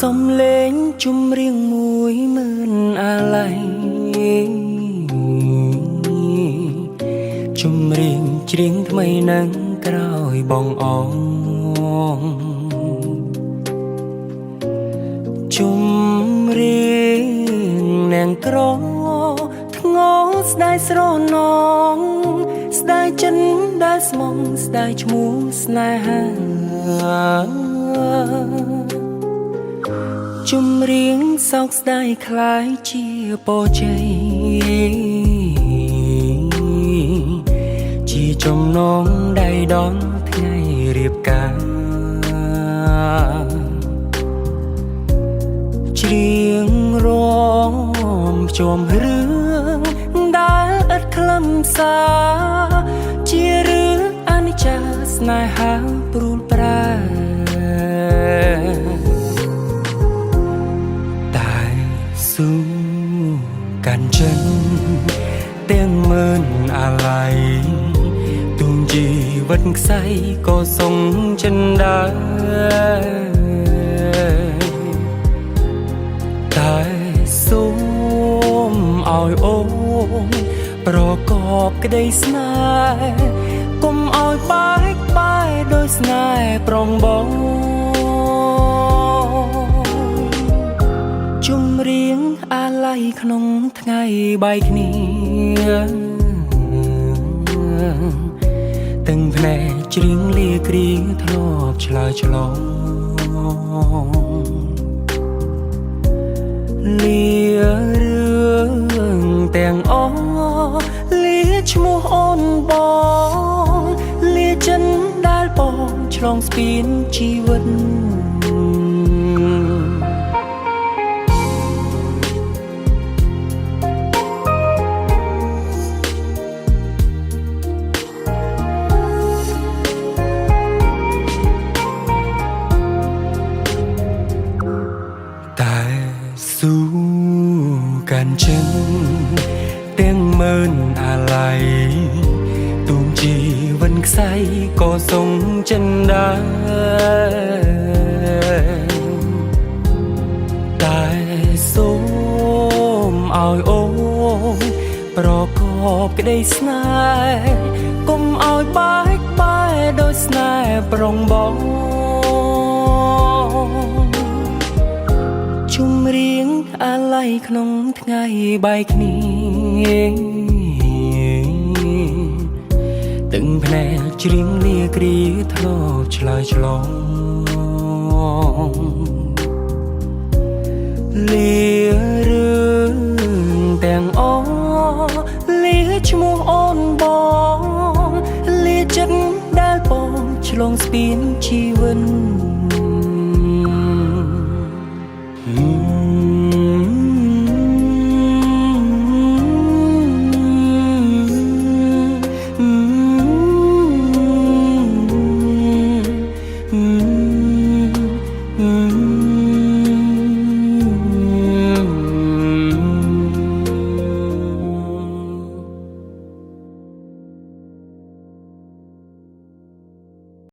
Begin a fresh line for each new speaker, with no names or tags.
សំឡេងជុំរៀងមួយម៉ឺនអាឡ័យជុំរៀងច្រៀងថ្មីនឹងក្រោយបងអងជុំរៀងនាងក្រធ្ងោស្ដាយស្រនងស្ដាយចិនដែលស្មងស្ដាយឈ្មោះស្នេហាជុំរៀងសោកស្ដាយคล้ายជាពរជ័យជាចំណងដៃដនថ្ងៃរៀបការច្រៀងរងជាប់រឿងដែលឥតខ្លឹមសារជារឿងអនិច្ចាស្នេហាព្រួលប្រែតែស៊ូកាន់ចិនទាំងម៉ឺនអាឡ័យទុំជីវិតខ្សែក៏សុងចិនដែរតែសូមឲ្យអូនប្រកបក្តីស្នេហ៍កុំឲ្យបែកបាយដោយស្នេហ៍ប្រុងបងជុំរៀងអាឡ័យក្នុងថ្ងៃបែកគ្នាទាំងភ្នែកច្រៀងលាគ្រាធ្លាប់ឆ្លើយឆ្លងលារឿងទាំងអស់លាឈ្មោះអូនបងលាចិនដែលបងឆ្លងស្ពានជីវិតតែស៊ូកាន់ចិនទាំងម៉ឺនអាឡ័យទុំជីវិតខ្សែក៏សុងចិនដែរតែសូមឲ្យអូនប្រកបក្តីស្នេហ៍កុំឲ្យបែកបាយដោយស្នេហ៍ប្រុងបងជុំរៀងអាឡ័យក្នុងថ្ងៃបែកគ្នាទាំងភ្នែកច្រៀងលាគ្រាធ្លាប់ឆ្លើយឆ្លងលារឿងទាំងអស់លាឈ្មោះអូនបងលាចិត្តដែលបងឆ្លងស្ពានជីវិត